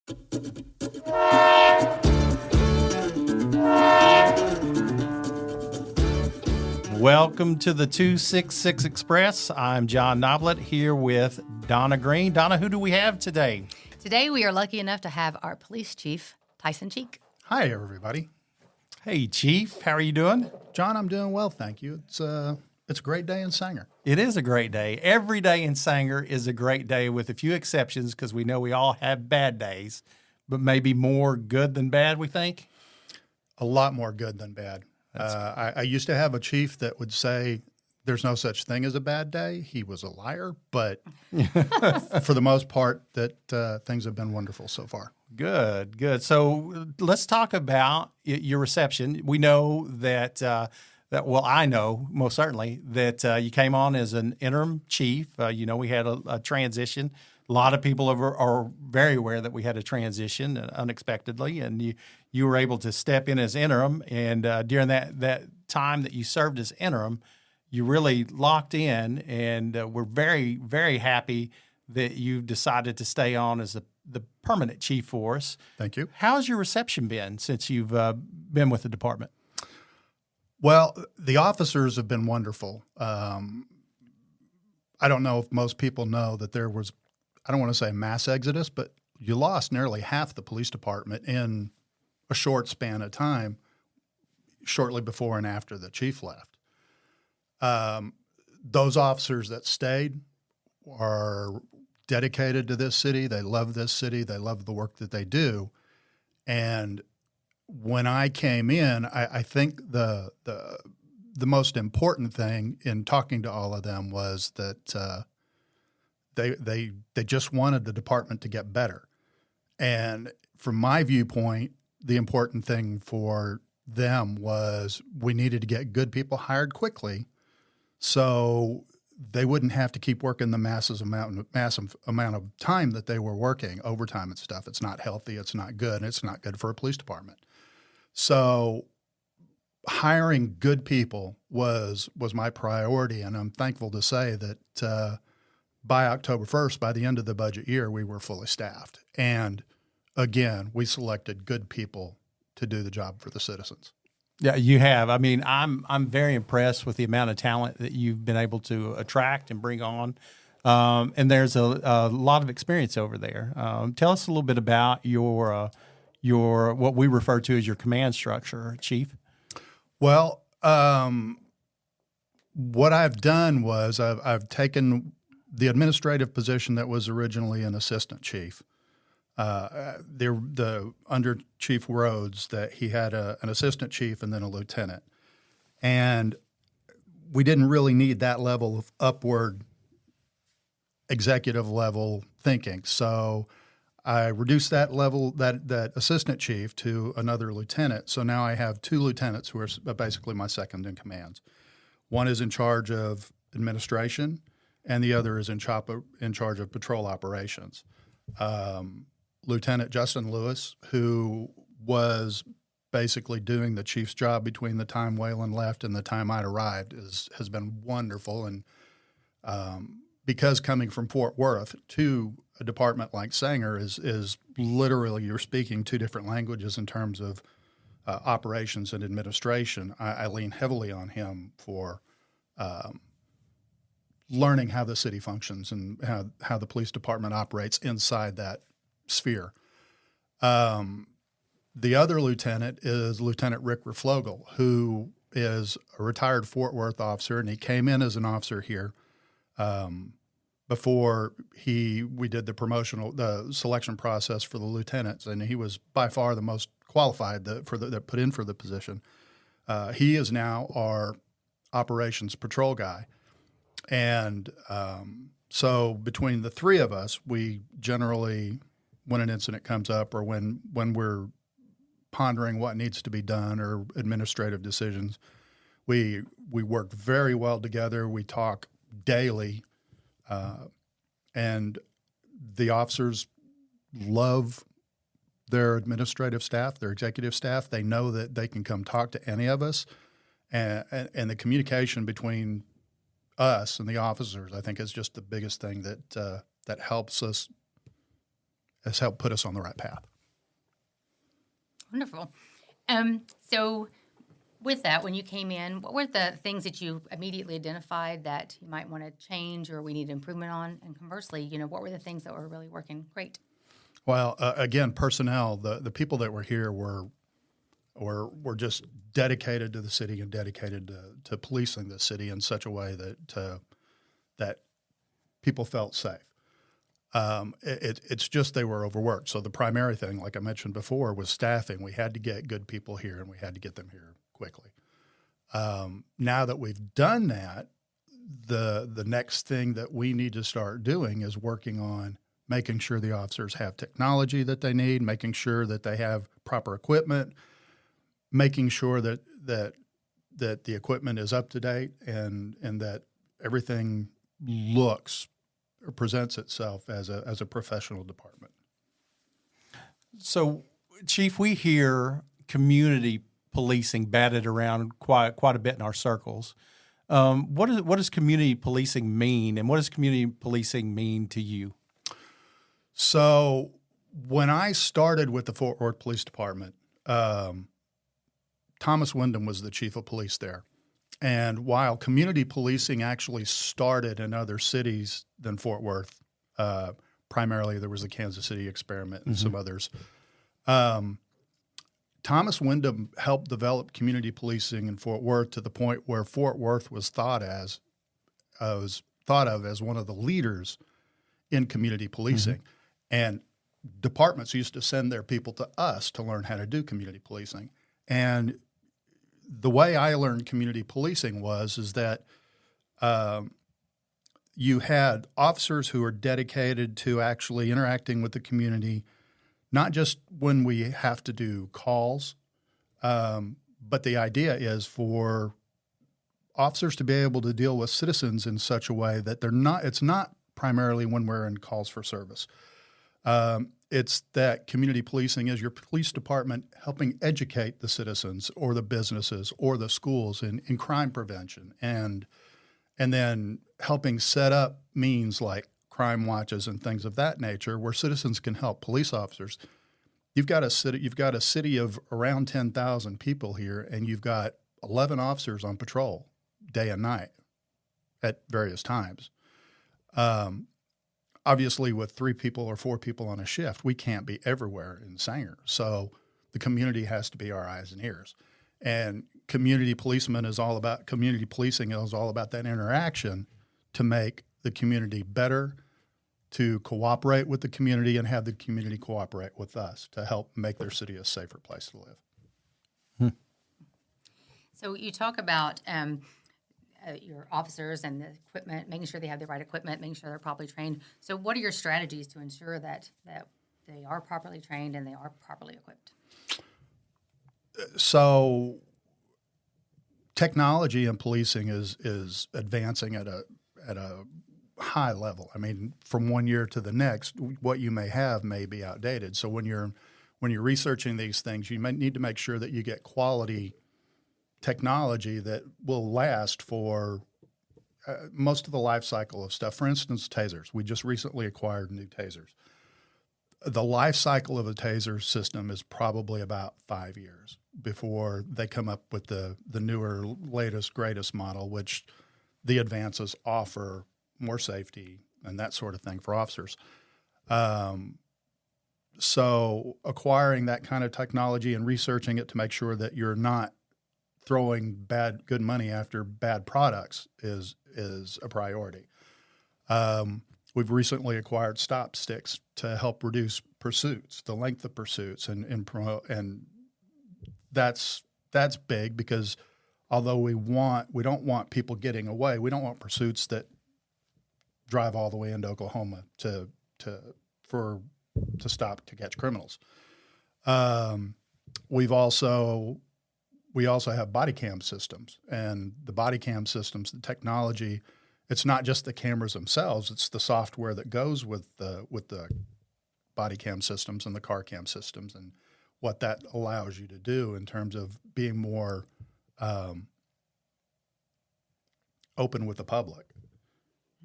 Welcome to the 266 Express. I'm John Noblet here with Donna Green. Donna, who do we have today? Today we are lucky enough to have our police chief, Tyson Cheek. Hi, everybody. Hey, Chief. How are you doing? John, I'm doing well, thank you. It's a great day in Sanger. It is a great day. Every day in Sanger is a great day with a few exceptions because we know we all have bad days, but maybe more good than bad, we think? A lot more good than bad. I used to have a chief that would say there's no such thing as a bad day. He was a liar, but for the most part, that things have been wonderful so far. Good. So let's talk about your reception. We know that, I know most certainly that you came on as an interim chief. We had a transition. A lot of people are very aware that we had a transition unexpectedly, and you were able to step in as interim. And during that time that you served as interim, you really locked in, and we're very, very happy that you decided to stay on as the permanent chief for us. Thank you. How's your reception been since you've been with the department? Well, the officers have been wonderful. I don't know if most people know that there was, I don't want to say mass exodus, but you lost nearly half the police department in a short span of time, shortly before and after the chief left. Those officers that stayed are dedicated to this city. They love this city. They love the work that they do. And when I came in, I think the most important thing in talking to all of them was that they just wanted the department to get better. And from my viewpoint, the important thing for them was we needed to get good people hired quickly so they wouldn't have to keep working the massive amount of time that they were working, overtime and stuff. It's not healthy, it's not good, and it's not good for a police department. So hiring good people was my priority, and I'm thankful to say that by October 1st, by the end of the budget year, we were fully staffed. And again, we selected good people to do the job for the citizens. Yeah, you have. I mean, I'm very impressed with the amount of talent that you've been able to attract and bring on. And there's a lot of experience over there. Tell us a little bit about your what we refer to as your command structure, Chief. Well, what I've done was I've taken the administrative position that was originally an assistant chief. The under Chief Rhodes, that he had an assistant chief and then a lieutenant. And we didn't really need that level of upward executive level thinking. So I reduced that level, that assistant chief, to another lieutenant. So now I have two lieutenants who are basically my second in commands. One is in charge of administration, and the other is in charge of patrol operations. Lieutenant Justin Lewis, who was basically doing the chief's job between the time Waylon left and the time I'd arrived, has been wonderful. And because coming from Fort Worth to a department like Sanger is literally, you're speaking two different languages in terms of operations and administration, I lean heavily on him for learning how the city functions and how the police department operates inside that sphere. The other lieutenant is Lieutenant Rick Reflogel, who is a retired Fort Worth officer, and he came in as an officer here before we did the selection process for the lieutenants, and he was by far the most qualified that put in for the position. He is now our operations patrol guy, and so between the three of us, we generally, when an incident comes up or when we're pondering what needs to be done or administrative decisions, we work very well together. We talk daily, and the officers love their administrative staff, their executive staff. They know that they can come talk to any of us, and the communication between us and the officers, I think, is just the biggest thing that helps us has helped put us on the right path. Wonderful. So with that, when you came in, what were the things that you immediately identified that you might want to change or we need improvement on? And conversely, what were the things that were really working great? Well, again, personnel, the people that were here were just dedicated to the city and dedicated to policing the city in such a way that people felt safe. It's just they were overworked. So the primary thing, like I mentioned before, was staffing. We had to get good people here, and we had to get them here quickly. Now that we've done that, the next thing that we need to start doing is working on making sure the officers have technology that they need, making sure that they have proper equipment, making sure that the equipment is up to date and that everything looks or presents itself as a professional department. So, Chief, we hear community policing batted around quite a bit in our circles. What does community policing mean, and what does community policing mean to you? So when I started with the Fort Worth Police Department, Thomas Wyndham was the chief of police there. And while community policing actually started in other cities than Fort Worth, primarily there was the Kansas City experiment and some others, Thomas Wyndham helped develop community policing in Fort Worth to the point where Fort Worth was thought of as one of the leaders in community policing. And departments used to send their people to us to learn how to do community policing. And the way I learned community policing is that you had officers who are dedicated to actually interacting with the community, not just when we have to do calls, but the idea is for officers to be able to deal with citizens in such a way that it's not primarily when we're in calls for service. It's that community policing is your police department helping educate the citizens or the businesses or the schools in crime prevention and then helping set up means like crime watches and things of that nature where citizens can help police officers. You've got a city of around 10,000 people here, and you've got 11 officers on patrol day and night at various times. Obviously, with 3 people or 4 people on a shift, we can't be everywhere in Sanger. So the community has to be our eyes and ears. And community policing is all about that interaction to make the community better, to cooperate with the community and have the community cooperate with us to help make their city a safer place to live. So you talk about your officers and the equipment, making sure they have the right equipment, making sure they're properly trained. So what are your strategies to ensure that they are properly trained and they are properly equipped? So technology in policing is advancing at a high level. I mean, from one year to the next, what you may have may be outdated. So when you're researching these things, you need to make sure that you get quality technology that will last for most of the life cycle of stuff. For instance, tasers. We just recently acquired new tasers. The life cycle of a taser system is probably about 5 years before they come up with the newer, latest, greatest model, which the advances offer more safety and that sort of thing for officers. So acquiring that kind of technology and researching it to make sure that you're not throwing good money after bad products is a priority. We've recently acquired stop sticks to help reduce pursuits, the length of pursuits, and promote. And that's big because although we don't want people getting away, we don't want pursuits that drive all the way into Oklahoma to stop to catch criminals. We also have body cam systems, and the body cam systems, the technology, it's not just the cameras themselves, it's the software that goes with the body cam systems and the car cam systems and what that allows you to do in terms of being more open with the public.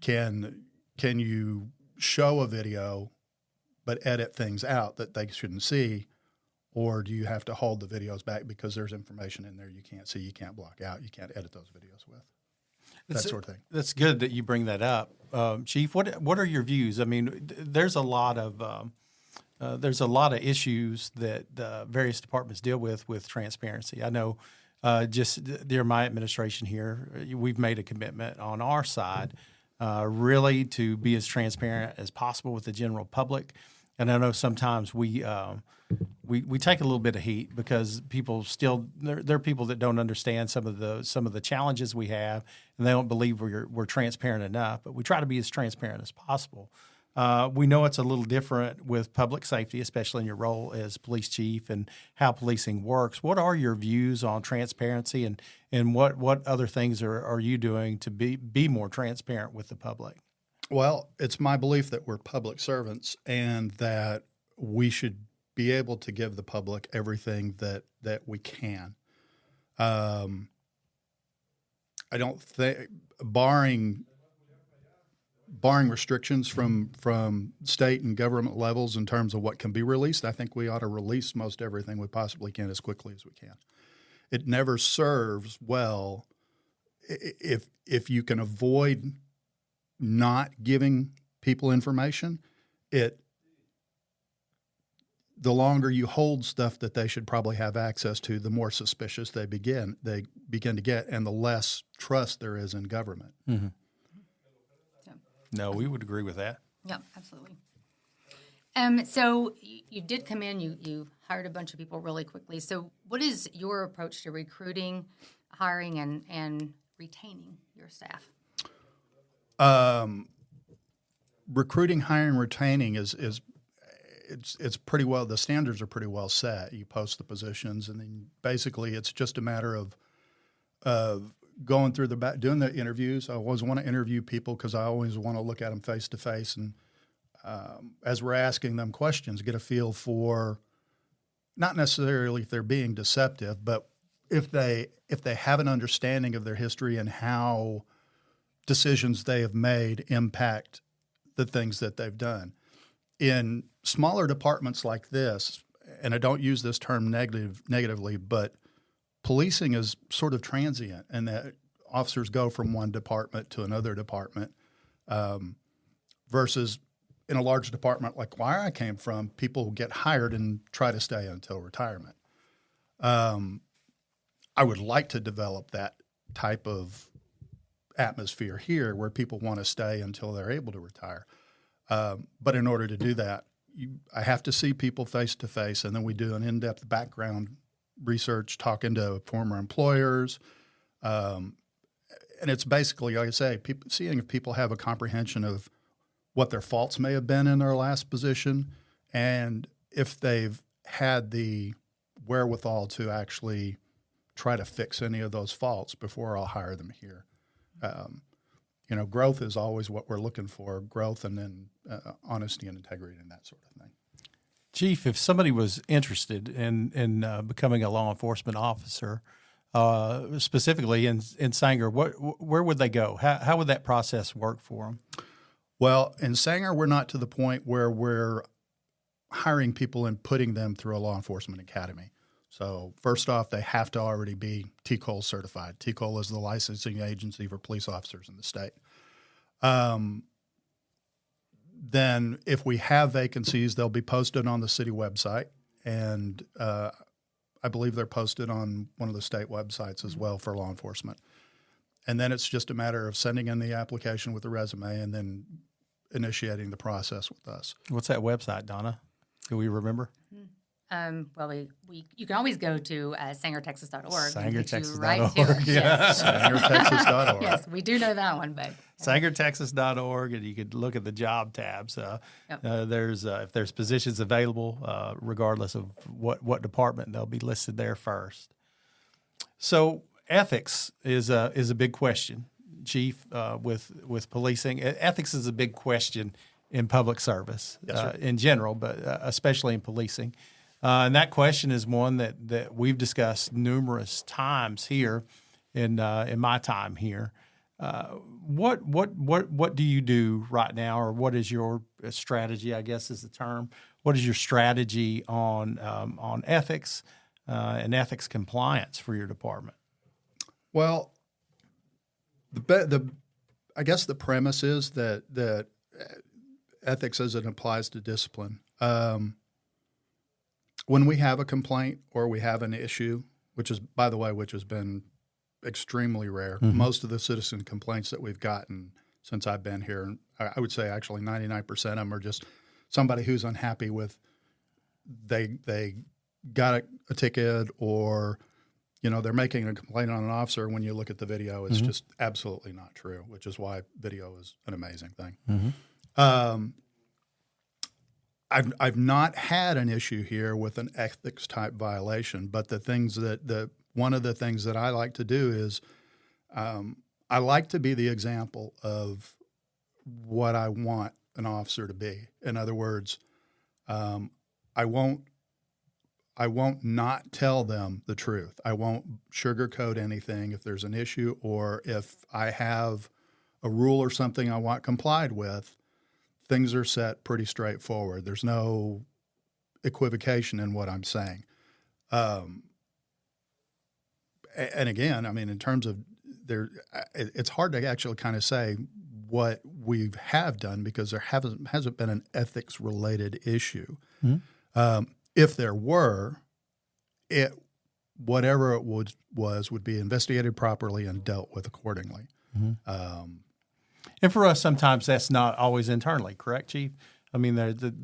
Can you show a video but edit things out that they shouldn't see? Or do you have to hold the videos back because there's information in there you can't see, you can't block out, you can't edit those videos with? That sort of thing. That's good that you bring that up, Chief. What are your views? I mean, there's a lot of issues that various departments deal with transparency. I know, just during my administration here, we've made a commitment on our side, really to be as transparent as possible with the general public. And I know sometimes we take a little bit of heat because people still there are people that don't understand some of the challenges we have, and they don't believe we're transparent enough. But we try to be as transparent as possible. We know it's a little different with public safety, especially in your role as police chief and how policing works. What are your views on transparency, and what other things are you doing to be more transparent with the public? Well, it's my belief that we're public servants and that we should be able to give the public everything that we can. I don't think, barring restrictions from state and government levels in terms of what can be released, I think we ought to release most everything we possibly can as quickly as we can. It never serves well if you can avoid not giving people information. The longer you hold stuff that they should probably have access to, the more suspicious they begin to get, and the less trust there is in government. Mm-hmm. No, we would agree with that. Yeah, absolutely. So you did come in, you hired a bunch of people really quickly. So what is your approach to recruiting, hiring, and retaining your staff? Recruiting, hiring, retaining is it's pretty well, the standards are pretty well set. You post the positions, and then basically it's just a matter of going through doing the interviews. I always want to interview people because I always want to look at them face to face, and as we're asking them questions, get a feel for not necessarily if they're being deceptive, but if they have an understanding of their history and how decisions they have made impact the things that they've done. In smaller departments like this, and I don't use this term negatively, but policing is sort of transient, and that officers go from one department to another department, versus in a large department like where I came from, people get hired and try to stay until retirement. I would like to develop that type of atmosphere here where people want to stay until they're able to retire. But in order to do that, I have to see people face to face, and then we do an in-depth background research, talking to former employers. And it's basically, like I say, seeing if people have a comprehension of what their faults may have been in their last position, and if they've had the wherewithal to actually try to fix any of those faults before I'll hire them here. Growth is always what we're looking for, growth, and then honesty and integrity and that sort of thing. Chief, if somebody was interested in becoming a law enforcement officer, specifically in Sanger, where would they go? How would that process work for them? Well, in Sanger, we're not to the point where we're hiring people and putting them through a law enforcement academy. So first off, they have to already be TCOL certified. TCOL is the licensing agency for police officers in the state. Then if we have vacancies, they'll be posted on the city website, and I believe they're posted on one of the state websites as well for law enforcement. And then it's just a matter of sending in the application with the resume and then initiating the process with us. What's that website, Donna? Do we remember? You can always go to sangertexas.org. Sangertexas.org. Yes. Sangertexas.org. Yes, we do know that one, but sangertexas.org, and you could look at the job tabs. There's if there's positions available, regardless of what department, they'll be listed there first. So ethics is a big question, Chief. With policing, ethics is a big question in public service, yes, in general, but especially in policing. And that question is one that we've discussed numerous times here in my time here. What do you do right now, or what is your strategy? I guess is the term. What is your strategy on ethics and ethics compliance for your department? Well, I guess the premise is that ethics as it applies to discipline. When we have a complaint or we have an issue, which has been extremely rare. Mm-hmm. Most of the citizen complaints that we've gotten since I've been here, I would say actually 99% of them are just somebody who's unhappy with they got a ticket, or they're making a complaint on an officer. When you look at the video, it's just absolutely not true, which is why video is an amazing thing. Mm-hmm. I've not had an issue here with an ethics type violation, but one of the things that I like to do is I like to be the example of what I want an officer to be. In other words, I won't not tell them the truth. I won't sugarcoat anything if there's an issue, or if I have a rule or something I want complied with. Things are set pretty straightforward. There's no equivocation in what I'm saying. And again, I mean, in terms of it's hard to actually kind of say what we have done because there hasn't been an ethics related issue. Mm-hmm. If there were, whatever it would be investigated properly and dealt with accordingly. Mm-hmm. And for us, sometimes that's not always internally, correct, Chief? I mean,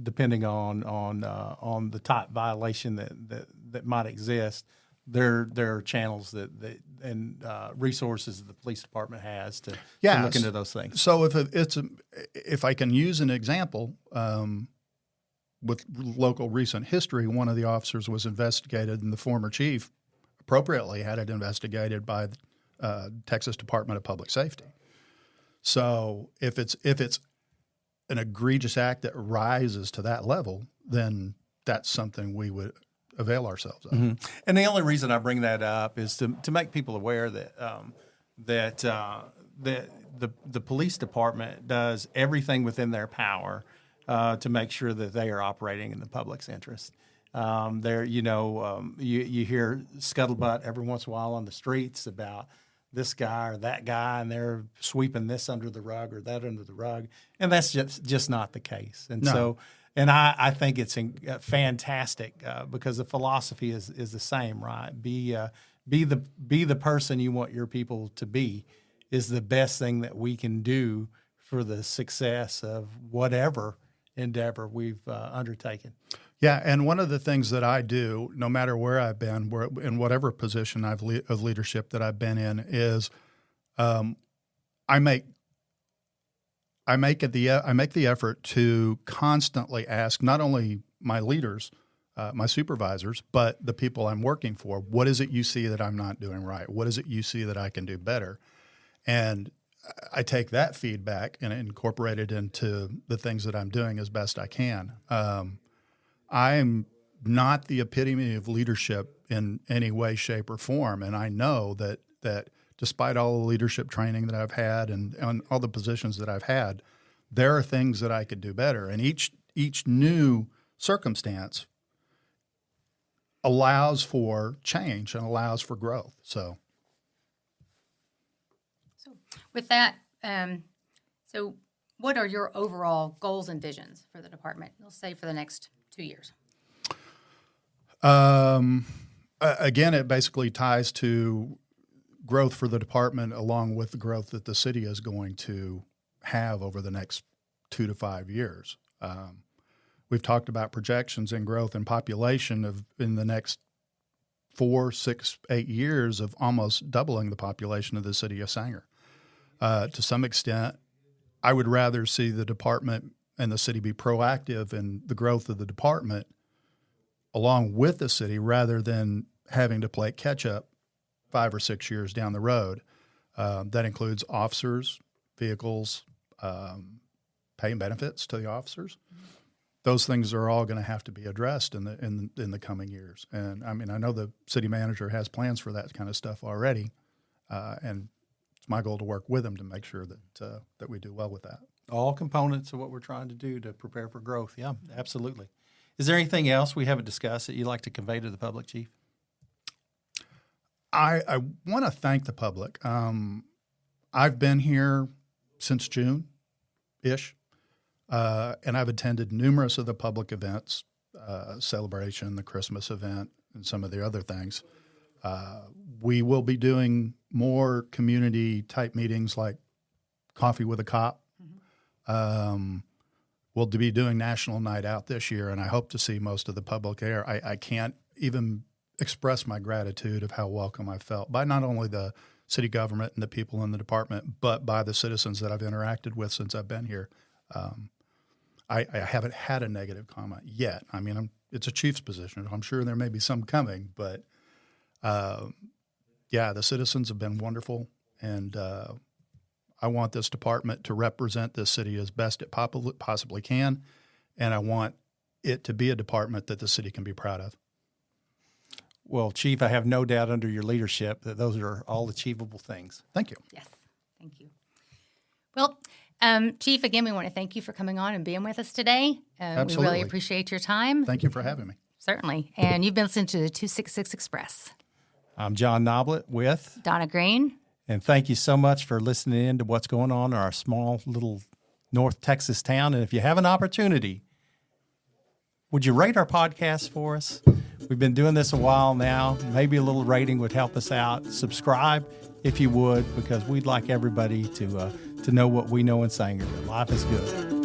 depending on the type violation that might exist, there are channels and resources that the police department has to look into those things. So if I can use an example with local recent history, one of the officers was investigated, and the former chief appropriately had it investigated by the Texas Department of Public Safety. So if it's an egregious act that rises to that level, then that's something we would avail ourselves of. Mm-hmm. And the only reason I bring that up is to make people aware that the police department does everything within their power to make sure that they are operating in the public's interest. You hear scuttlebutt every once in a while on the streets about this guy or that guy, and they're sweeping this under the rug or that under the rug, and that's just not the case. And so, and I think it's fantastic because the philosophy is the same, right? Be the person you want your people to be is the best thing that we can do for the success of whatever endeavor we've undertaken. Yeah, and one of the things that I do, no matter where I've been, in whatever position of leadership that I've been in, is I make the effort to constantly ask not only my leaders, my supervisors, but the people I'm working for, what is it you see that I'm not doing right? What is it you see that I can do better? And I take that feedback and incorporate it into the things that I'm doing as best I can. I'm not the epitome of leadership in any way, shape, or form, and I know that despite all the leadership training that I've had and all the positions that I've had, there are things that I could do better. And each new circumstance allows for change and allows for growth. So with that, so what are your overall goals and visions for the department? Let's say for the next 2 years. Again, it basically ties to growth for the department along with the growth that the city is going to have over the next 2 to 5 years. We've talked about projections and growth in population in the next 4, 6, 8 years of almost doubling the population of the city of Sanger. To some extent, I would rather see the department and the city be proactive in the growth of the department along with the city rather than having to play catch up 5 or 6 years down the road. That includes officers, vehicles, paying benefits to the officers. Those things are all going to have to be addressed in the coming years. And I mean, I know the city manager has plans for that kind of stuff already, and it's my goal to work with them to make sure that we do well with that. All components of what we're trying to do to prepare for growth. Yeah, absolutely. Is there anything else we haven't discussed that you'd like to convey to the public, Chief? I want to thank the public. I've been here since June-ish, and I've attended numerous of the public events, celebration, the Christmas event, and some of the other things. We will be doing more community-type meetings like Coffee with a Cop. We'll be doing National Night Out this year, and I hope to see most of the public there. I can't even express my gratitude of how welcome I felt by not only the city government and the people in the department, but by the citizens that I've interacted with since I've been here. I haven't had a negative comment yet. I mean, it's a chief's position. I'm sure there may be some coming, but yeah, the citizens have been wonderful, and I want this department to represent this city as best it possibly can, and I want it to be a department that the city can be proud of. Well, Chief, I have no doubt under your leadership that those are all achievable things. Thank you. Yes, thank you. Well, Chief, again, we want to thank you for coming on and being with us today. Absolutely. We really appreciate your time. Thank you for having me. Certainly. And you've been listening to the 266 Express. I'm John Noblet with Donna Green. And thank you so much for listening in to what's going on in our small little North Texas town. And if you have an opportunity, would you rate our podcast for us? We've been doing this a while now. Maybe a little rating would help us out. Subscribe if you would, because we'd like everybody to know what we know in Sanger. Life is good.